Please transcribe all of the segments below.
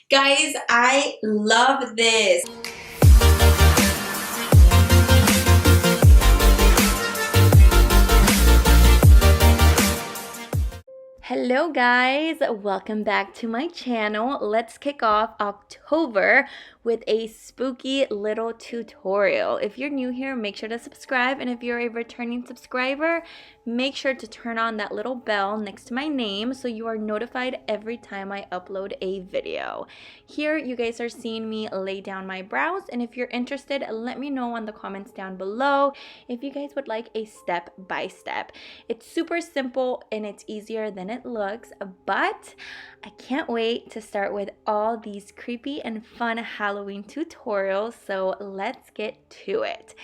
Guys, I love this. Hello guys, welcome back to my channel. Let's kick off October with a spooky little tutorial. If you're new here, make sure to subscribe, and if you're a returning subscriber, make sure to turn on that little bell next to my name so you are notified every time I upload a video. Here you guys are seeing me lay down my brows, and if you're interested, let me know in the comments down below if you guys would like a step-by-step. It's super simple and it's easier than it looks, but I can't wait to start with all these creepy and fun Halloween tutorials, so let's get to it.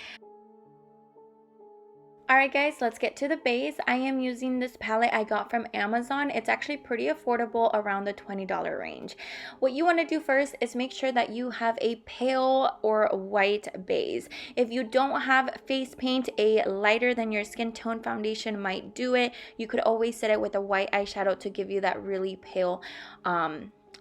Alright guys, let's get to the base. I am using this palette I got from Amazon. It's actually pretty affordable, around the $20 range. What you want to do first is make sure that you have a pale or white base. If you don't have face paint, a lighter than your skin tone foundation might do it. You could always set it with a white eyeshadow to give you that really pale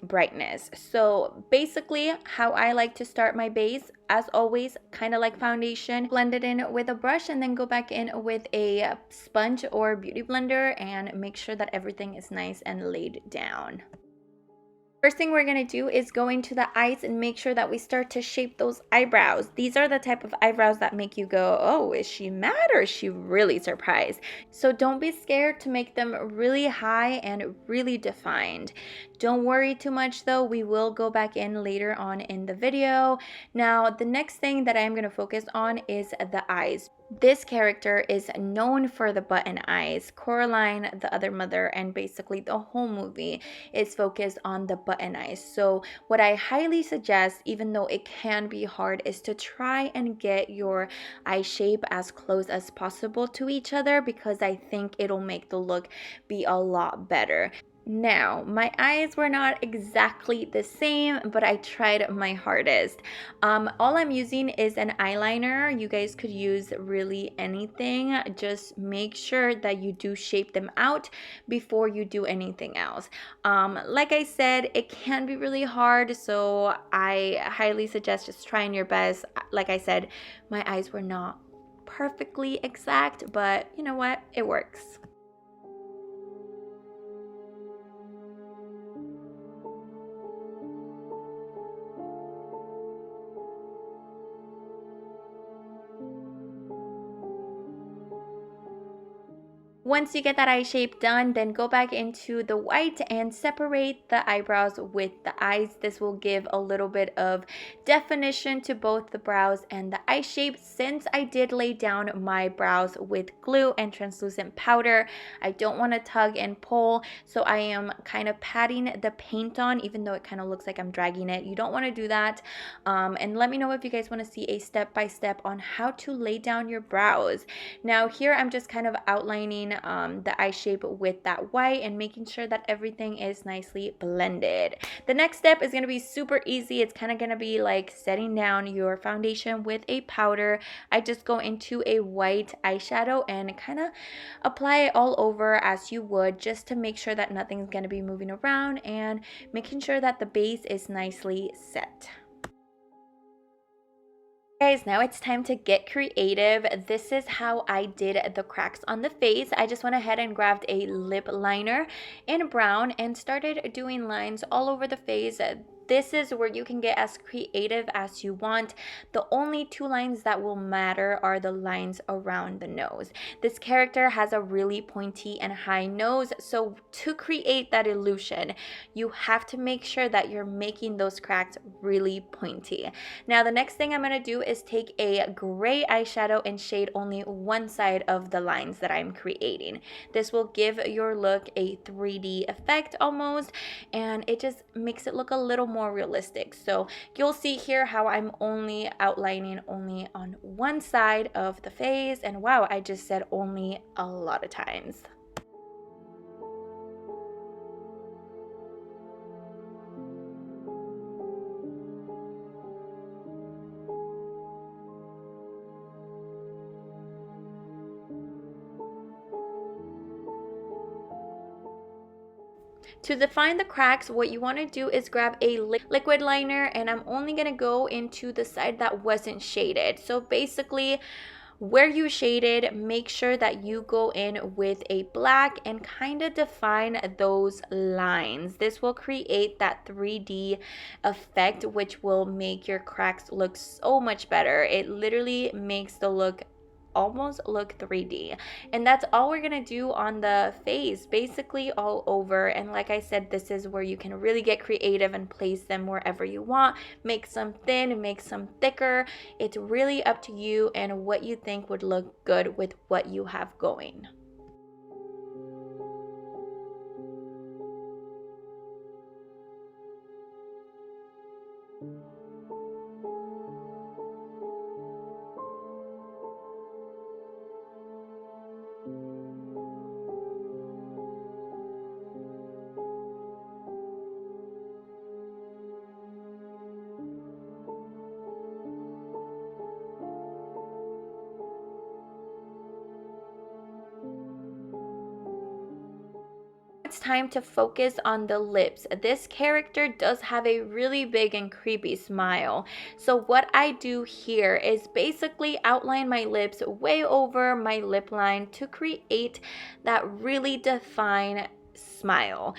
brightness. So basically how I like to start my base, as always, kind of like foundation, blend it in with a brush and then go back in with a sponge or beauty blender and make sure that everything is nice and laid down. First thing we're going to do is go into the eyes and make sure that we start to shape those eyebrows. These are the type of eyebrows that make you go, oh, is she mad or is she really surprised? So don't be scared to make them really high and really defined. Don't worry too much though, we will go back in later on in the video. Now, the next thing that I'm going to focus on is the eyes. This character is known for the button eyes. Coraline, the other mother, and basically the whole movie is focused on the button eyes. So what I highly suggest, even though it can be hard, is to try and get your eye shape as close as possible to each other, because I think it'll make the look be a lot better. Now, my eyes were not exactly the same, but I tried my hardest. All I'm using is an eyeliner. You guys could use really anything. Just make sure that you do shape them out before you do anything else. Like I said, it can be really hard, so I highly suggest just trying your best. Like I said, my eyes were not perfectly exact, but you know what? It works. Once you get that eye shape done, then go back into the white and separate the eyebrows with the eyes. This will give a little bit of definition to both the brows and the eye shape. Since I did lay down my brows with glue and translucent powder, I don't want to tug and pull, so I am kind of patting the paint on, even though it kind of looks like I'm dragging it. You don't want to do that. And let me know if you guys want to see a step-by-step on how to lay down your brows. Now here I'm just kind of outlining the eye shape with that white and making sure that everything is nicely blended. The next step is going to be super easy. It's kind of going to be like setting down your foundation with a powder. I just go into a white eyeshadow and kind of apply it all over as you would, just to make sure that nothing's going to be moving around and making sure that the base is nicely set. Guys, now it's time to get creative. This is how I did the cracks on the face. I just went ahead and grabbed a lip liner in brown and started doing lines all over the face. This is where you can get as creative as you want. The only two lines that will matter are the lines around the nose. This character has a really pointy and high nose, so to create that illusion, you have to make sure that you're making those cracks really pointy. Now, the next thing I'm going to do is take a gray eyeshadow and shade only one side of the lines that I'm creating. This will give your look a 3D effect almost, and it just makes it look a little more realistic. So you'll see here how I'm only outlining only on one side of the face, and wow, I just said only a lot of times. To define the cracks, what you want to do is grab a liquid liner, and I'm only going to go into the side that wasn't shaded. So basically, where you shaded, make sure that you go in with a black and kind of define those lines. This will create that 3D effect, which will make your cracks look so much better. It literally makes the look almost look 3D. And that's all we're gonna do on the face, basically all over. And like I said, this is where you can really get creative and place them wherever you want. Make some thin, make some thicker. It's really up to you and what you think would look good with what you have going. It's time to focus on the lips. This character does have a really big and creepy smile. So what I do here is basically outline my lips way over my lip line to create that really defined smile.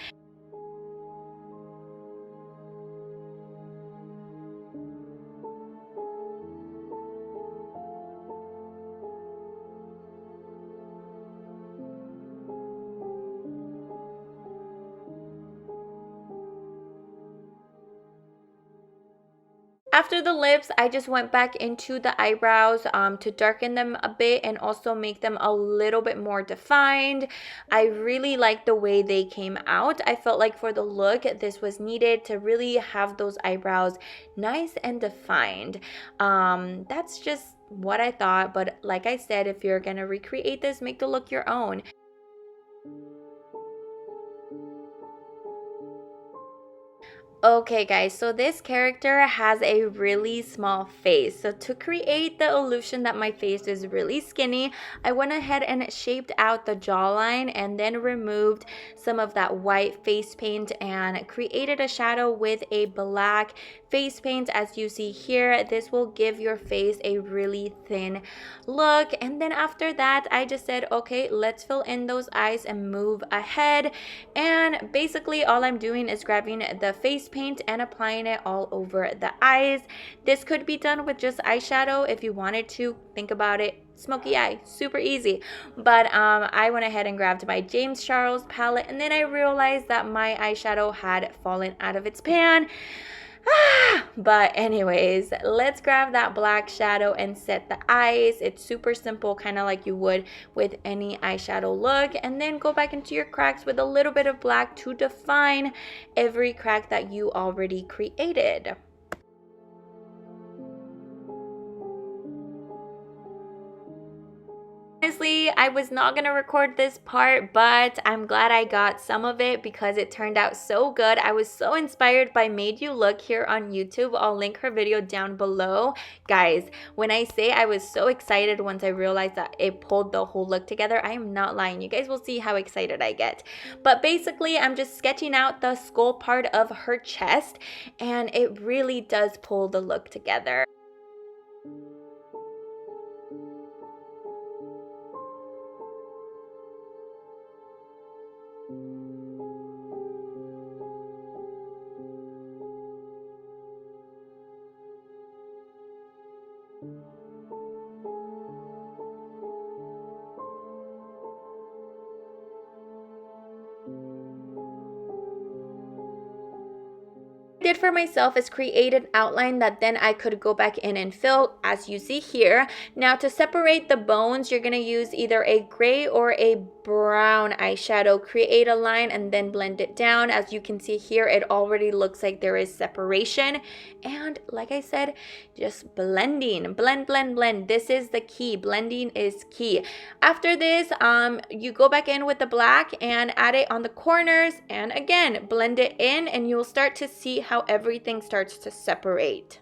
After the lips, I just went back into the eyebrows to darken them a bit and also make them a little bit more defined. I really like the way they came out. I felt like for the look, this was needed to really have those eyebrows nice and defined. That's just what I thought, but like I said, if you're gonna recreate this, make the look your own. Okay guys, so this character has a really small face. So to create the illusion that my face is really skinny, I went ahead and shaped out the jawline and then removed some of that white face paint and created a shadow with a black face paint. As you see here, this will give your face a really thin look. And then after that, I just said, okay, let's fill in those eyes and move ahead. And basically all I'm doing is grabbing the face paint and applying it all over the eyes. This could be done with just eyeshadow if you wanted to. Think about it, smoky eye, super easy. But I went ahead and grabbed my James Charles palette, and then I realized that my eyeshadow had fallen out of its pan. But anyways, let's grab that black shadow and set the eyes. It's super simple, kind of like you would with any eyeshadow look, and then go back into your cracks with a little bit of black to define every crack that you already created. Honestly, I was not going to record this part, but I'm glad I got some of it because it turned out so good. I was so inspired by Made You Look here on YouTube. I'll link her video down below. Guys, when I say I was so excited once I realized that it pulled the whole look together, I am not lying. You guys will see how excited I get. But basically, I'm just sketching out the skull part of her chest, and it really does pull the look together. Did for myself is create an outline that then I could go back in and fill, as you see here. Now to separate the bones, you're going to use either a gray or a brown eyeshadow. Create a line and then blend it down. As you can see here, it already looks like there is separation. And like I said, just blending, blend, blend, blend. This is the key. Blending is key. After this, you go back in with the black and add it on the corners, and again, blend it in, and you'll start to see how everything starts to separate.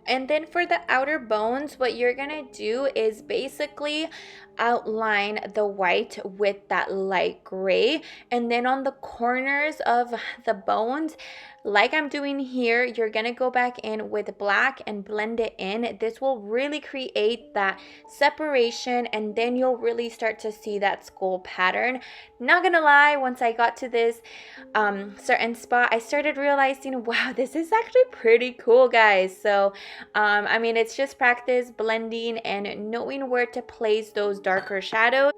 And then for the outer bones, what you're gonna do is basically outline the white with that light gray. And then on the corners of the bones, like I'm doing here, you're gonna go back in with black and blend it in. This will really create that separation, and then you'll really start to see that skull pattern. Not gonna lie, once I got to this certain spot, I started realizing, wow, this is actually pretty cool, guys. So I mean, it's just practice blending and knowing where to place those darker shadows.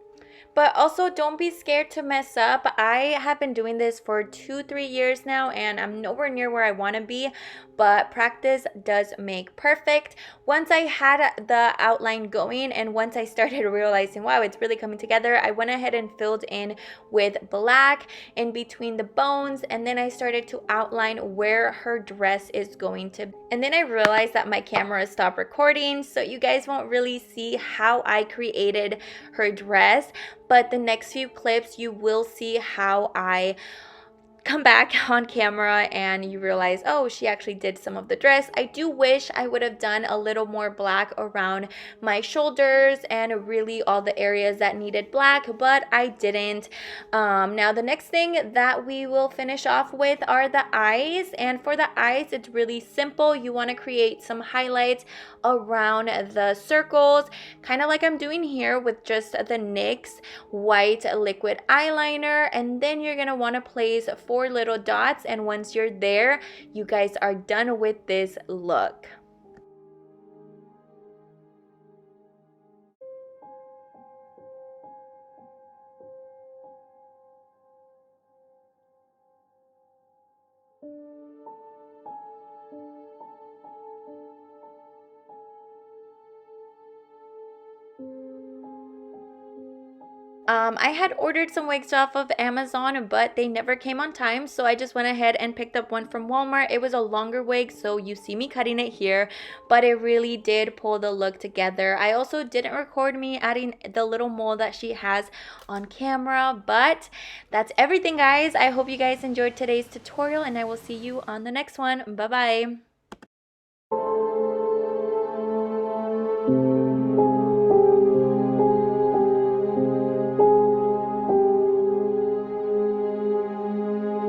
But also, don't be scared to mess up. I have been doing this for 2-3 years now, and I'm nowhere near where I want to be, but practice does make perfect. Once I had the outline going, and once I started realizing, wow, it's really coming together, I went ahead and filled in with black in between the bones, and then I started to outline where her dress is going to be. And then I realized that my camera stopped recording, so you guys won't really see how I created her dress, but the next few clips you will see how I come back on camera and you realize, oh, she actually did some of the dress. I do wish I would have done a little more black around my shoulders and really all the areas that needed black, but I didn't. Now the next thing that we will finish off with are the eyes, and for the eyes it's really simple. You want to create some highlights around the circles, kind of like I'm doing here with just the NYX white liquid eyeliner, and then you're going to want to place 4 little dots, and once you're there, you guys are done with this look. I had ordered some wigs off of Amazon, but they never came on time, so I just went ahead and picked up one from Walmart. It was a longer wig, so you see me cutting it here, but it really did pull the look together. I also didn't record me adding the little mole that she has on camera, but that's everything, guys. I hope you guys enjoyed today's tutorial, and I will see you on the next one. Bye-bye.